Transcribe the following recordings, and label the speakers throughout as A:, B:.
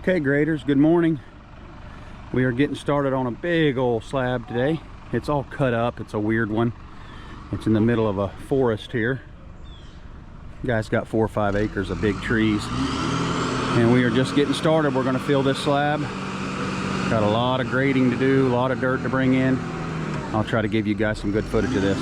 A: Okay, graders, good morning. We are getting started on a big old slab today. It's all cut up. It's a weird one. It's in the middle of a forest here. Guy's got 4 or 5 acres of big trees. And we are just getting started. We're going to fill this slab. Got a lot of grading to do, a lot of dirt to bring in. I'll try to give you guys some good footage of this.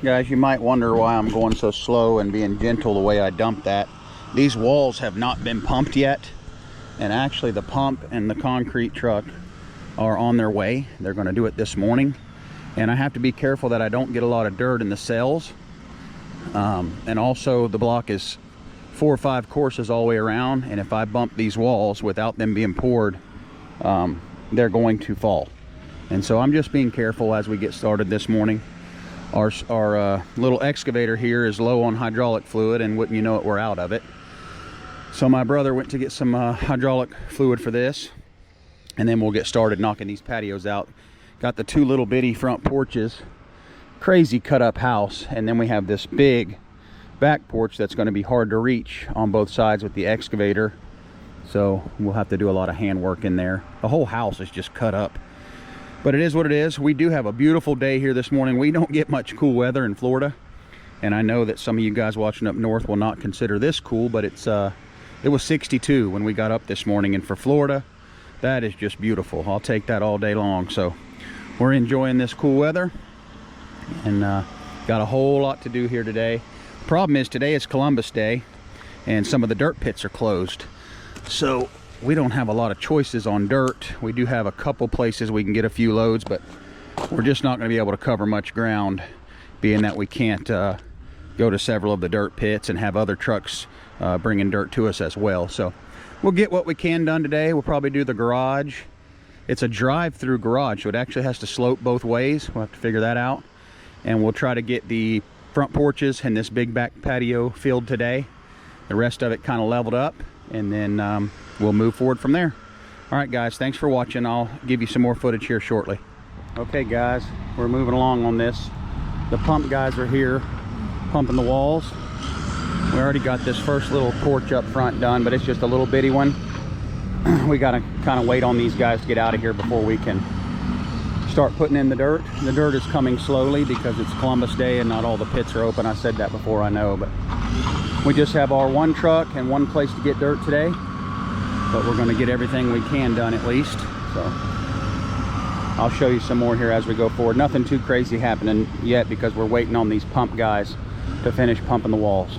A: Guys, you might wonder why I'm going so slow and being gentle the way I dumped that. These walls have not been pumped yet, and actually the pump and the concrete truck are on their way. They're going to do it this morning, and I have to be careful that I don't get a lot of dirt in the cells. And also the block is 4 or 5 courses all the way around, and if I bump these walls without them being poured, they're going to fall. And so I'm just being careful as we get started this morning. Our little excavator here is low on hydraulic fluid, and wouldn't you know it, we're out of it. So my brother went to get some hydraulic fluid for this, and then we'll get started knocking these patios out. Got the 2 little bitty front porches, crazy cut up house, and then we have this big back porch that's going to be hard to reach on both sides with the excavator. So we'll have to do a lot of handwork in there. The whole house is just cut up, but it is what it is. We do have a beautiful day here this morning. We don't get much cool weather in Florida, and I know that some of you guys watching up north will not consider this cool, but it was 62 when we got up this morning, and for Florida, that is just beautiful. I'll take that all day long. So we're enjoying this cool weather, and got a whole lot to do here today. Problem is, today is Columbus Day, and some of the dirt pits are closed, so we don't have a lot of choices on dirt. We do have a couple places we can get a few loads, but we're just not going to be able to cover much ground, being that we can't go to several of the dirt pits and have other trucks bringing dirt to us as well. So we'll get what we can done today. We'll probably do the garage. It's a drive-through garage, so it actually has to slope both ways. We'll have to figure that out, and we'll try to get the front porches and this big back patio filled today. The rest of it kind of leveled up, and then we'll move forward from there. All right, guys, thanks for watching. I'll give you some more footage here shortly. Okay, guys, we're moving along on this. The pump guys are here pumping the walls. We already got this first little porch up front done, but it's just a little bitty one. We got to kind of wait on these guys to get out of here before we can start putting in the dirt. The dirt is coming slowly because it's Columbus Day and not all the pits are open. I said that before, I know, but we just have our 1 truck and 1 place to get dirt today, but we're going to get everything we can done at least. So I'll show you some more here as we go forward. Nothing too crazy happening yet because we're waiting on these pump guys to finish pumping the walls.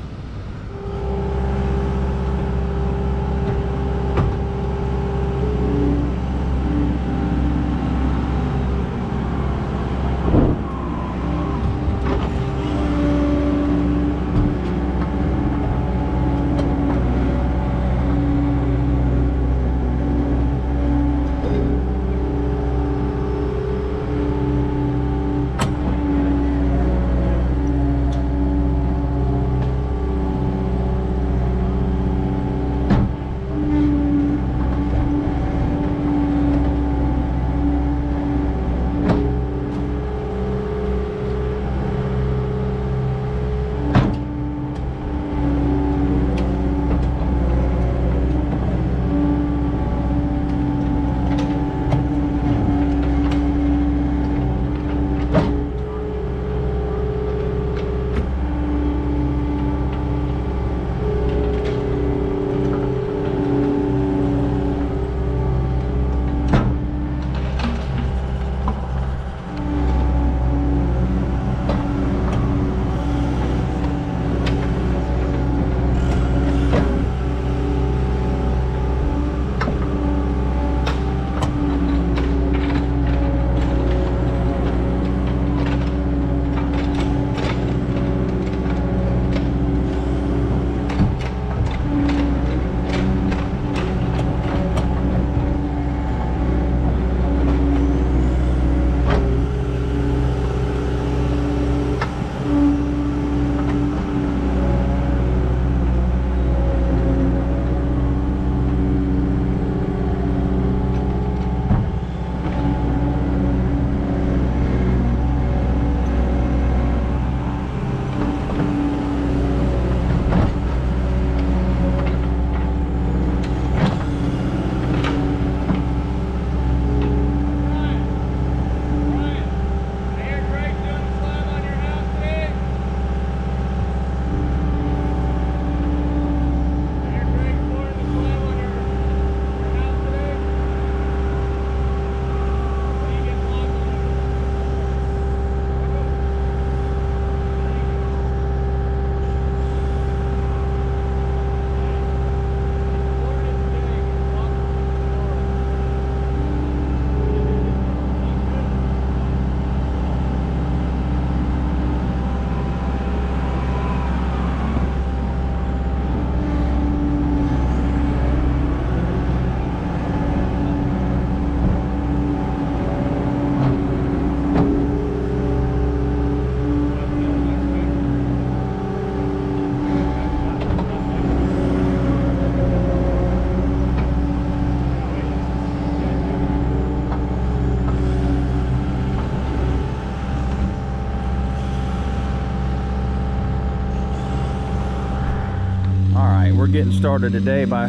A: we're getting started today by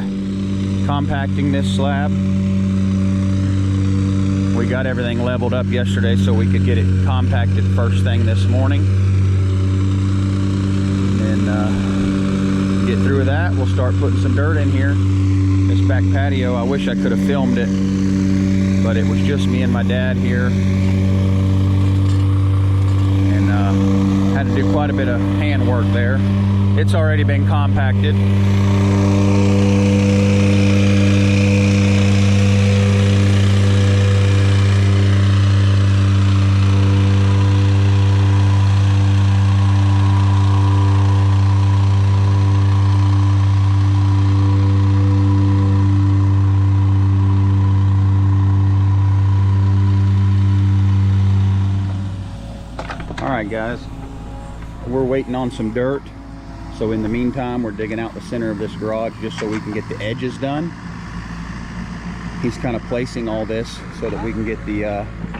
A: compacting this slab. We got everything leveled up yesterday so we could get it compacted first thing this morning. And get through with that, we'll start putting some dirt in here. This back patio, I wish I could have filmed it, but it was just me and my dad here. And had to do quite a bit of hand work there. It's already been compacted. Alright guys, we're waiting on some dirt. So in the meantime, we're digging out the center of this garage just so we can get the edges done. He's kind of placing all this so that we can get the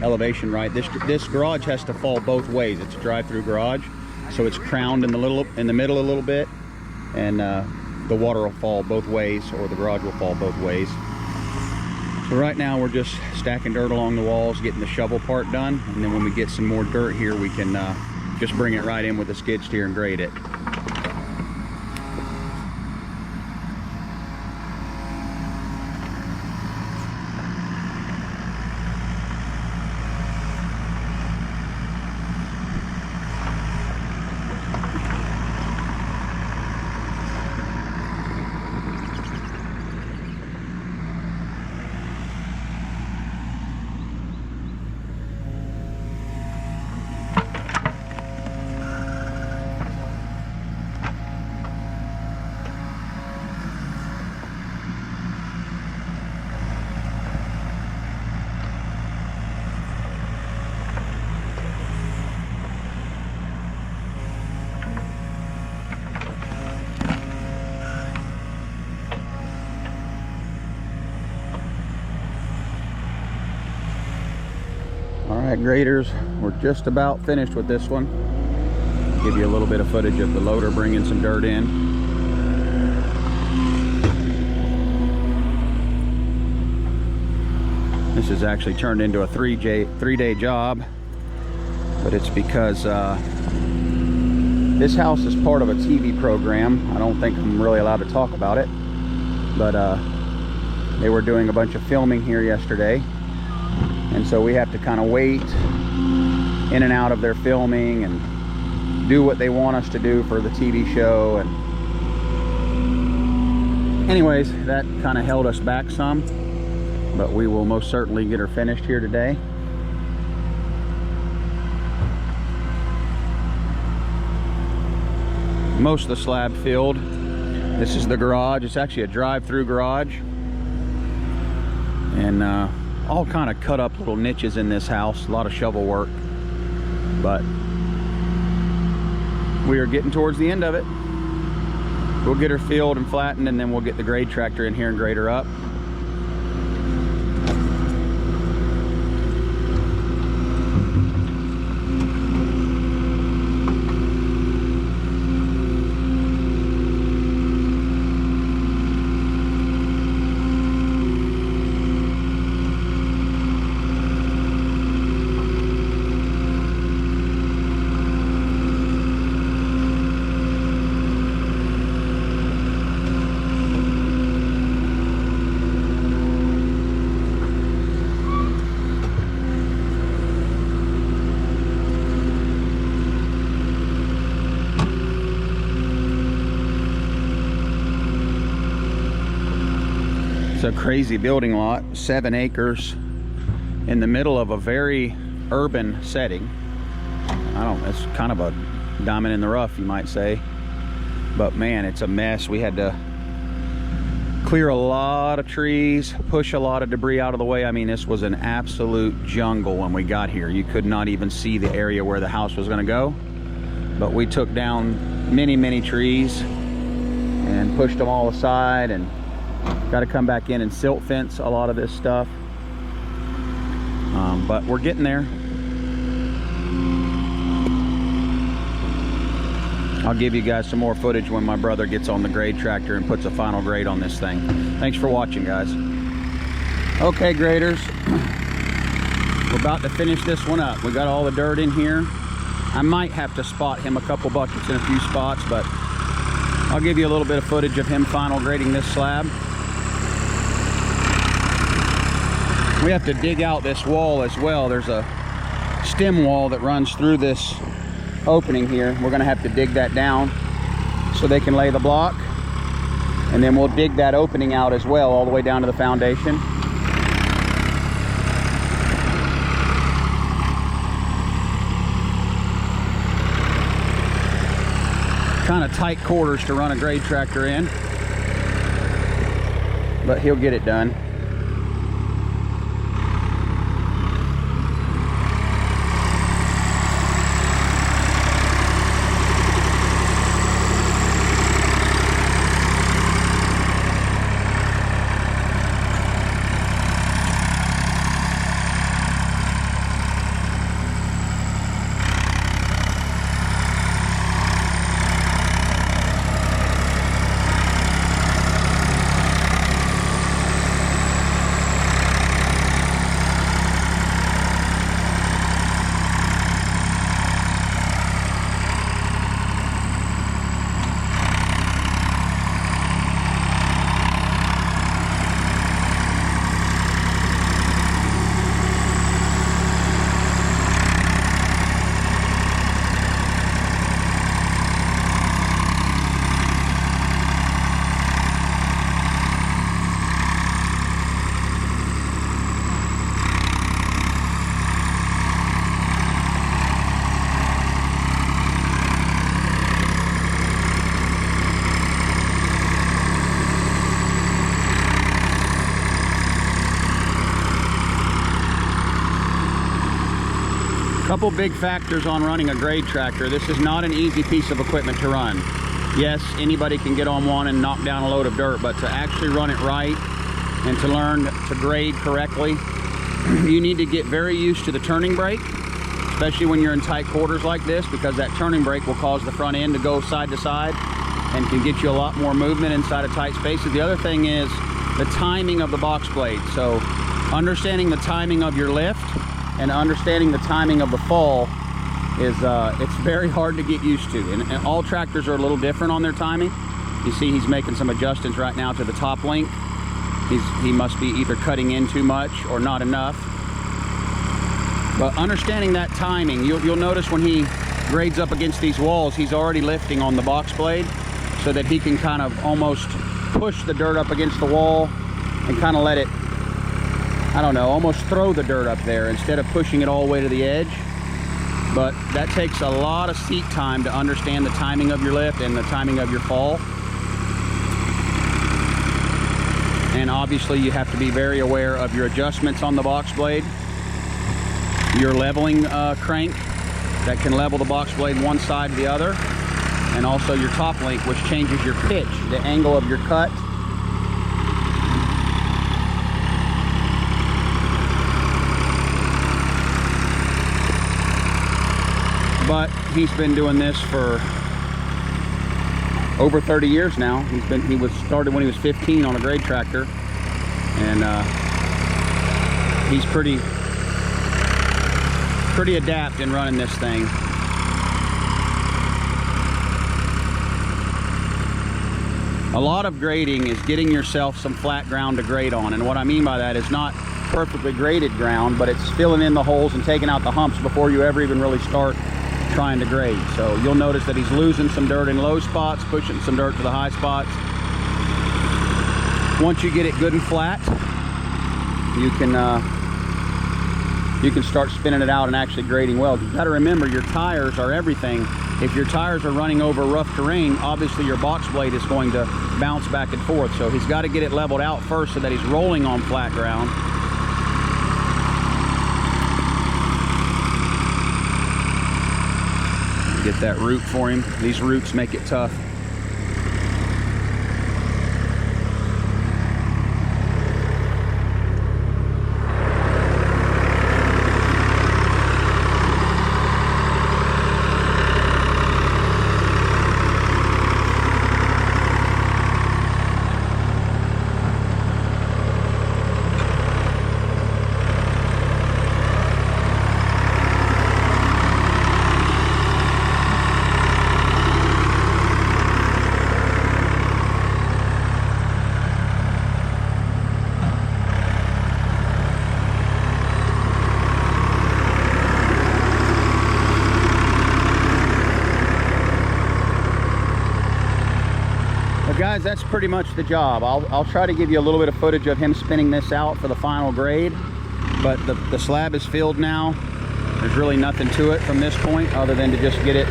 A: elevation right. This garage has to fall both ways. It's a drive-through garage, so it's crowned in the middle a little bit, and the water will fall both ways, or the garage will fall both ways. So right now we're just stacking dirt along the walls, getting the shovel part done, and then when we get some more dirt here, we can just bring it right in with a skid steer and grade it. Alright graders, we're just about finished with this one. Give you a little bit of footage of the loader bringing some dirt in. This has actually turned into a three-day job, but it's because this house is part of a TV program. I don't think I'm really allowed to talk about it, but they were doing a bunch of filming here yesterday. And so we have to kind of wait in and out of their filming and do what they want us to do for the TV show. And anyways, that kind of held us back some, but we will most certainly get her finished here today. Most of the slab filled. This is the garage. It's actually a drive-through garage. And all kind of cut up little niches in this house, a lot of shovel work, but we are getting towards the end of it. We'll get her filled and flattened, and then we'll get the grade tractor in here and grade her up. It's a crazy building lot, 7 acres in the middle of a very urban setting. It's kind of a diamond in the rough, you might say. But man, it's a mess. We had to clear a lot of trees, push a lot of debris out of the way. I mean, this was an absolute jungle when we got here. You could not even see the area where the house was gonna go. But we took down many trees and pushed them all aside, and got to come back in and silt fence a lot of this stuff. But we're getting there. I'll give you guys some more footage when my brother gets on the grade tractor and puts a final grade on this thing. Thanks for watching, guys. Okay, graders, we're about to finish this one up. We got all the dirt in here. I might have to spot him a couple buckets in a few spots, but I'll give you a little bit of footage of him final grading this slab. We have to dig out this wall as well. There's a stem wall that runs through this opening here. We're gonna have to dig that down so they can lay the block, and then we'll dig that opening out as well all the way down to the foundation. Kind of tight quarters to run a grade tractor in, but he'll get it done. Couple big factors on running a grade tractor. This is not an easy piece of equipment to run. Yes, anybody can get on one and knock down a load of dirt, but to actually run it right and to learn to grade correctly, you need to get very used to the turning brake, especially when you're in tight quarters like this, because that turning brake will cause the front end to go side to side and can get you a lot more movement inside of tight spaces. The other thing is the timing of the box blade. So understanding the timing of your lift and understanding the timing of the fall is it's very hard to get used to, and all tractors are a little different on their timing. You see he's making some adjustments right now to the top link. He must be either cutting in too much or not enough, but understanding that timing, you'll notice when he grades up against these walls, he's already lifting on the box blade so that he can kind of almost push the dirt up against the wall and kind of let it, I don't know, almost throw the dirt up there instead of pushing it all the way to the edge. But that takes a lot of seat time to understand the timing of your lift and the timing of your fall. And obviously you have to be very aware of your adjustments on the box blade. Your leveling crank that can level the box blade one side to the other. And also your top link, which changes your pitch, the angle of your cut. But he's been doing this for over 30 years now. He started when he was 15 on a grade tractor, and he's pretty adept in running this thing. A lot of grading is getting yourself some flat ground to grade on, and what I mean by that is not perfectly graded ground, but it's filling in the holes and taking out the humps before you ever even really start trying to grade. So you'll notice that he's losing some dirt in low spots, pushing some dirt to the high spots. Once you get it good and flat, you can start spinning it out and actually grading well. You've got to remember, your tires are everything. If your tires are running over rough terrain, obviously your box blade is going to bounce back and forth. So he's got to get it leveled out first so that he's rolling on flat ground. Get that root for him. These roots make it tough. guys, that's pretty much the job. I'll try to give you a little bit of footage of him spinning this out for the final grade, but the slab is filled now. There's really nothing to it from this point other than to just get it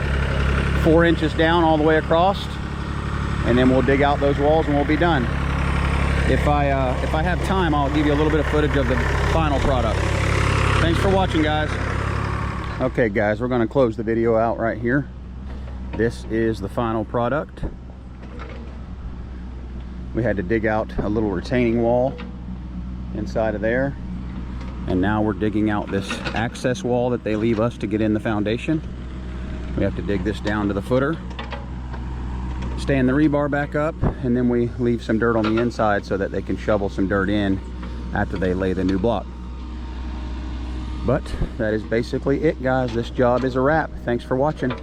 A: 4 inches down all the way across, and then we'll dig out those walls and we'll be done. If I have time, I'll give you a little bit of footage of the final product. Thanks for watching, guys. Okay guys, we're going to close the video out right here. This is the final product. We had to dig out a little retaining wall inside of there, and now we're digging out this access wall that they leave us to get in the foundation. We have to dig this down to the footer, stand the rebar back up, and then we leave some dirt on the inside so that they can shovel some dirt in after they lay the new block. But that is basically it, guys. This job is a wrap. Thanks for watching.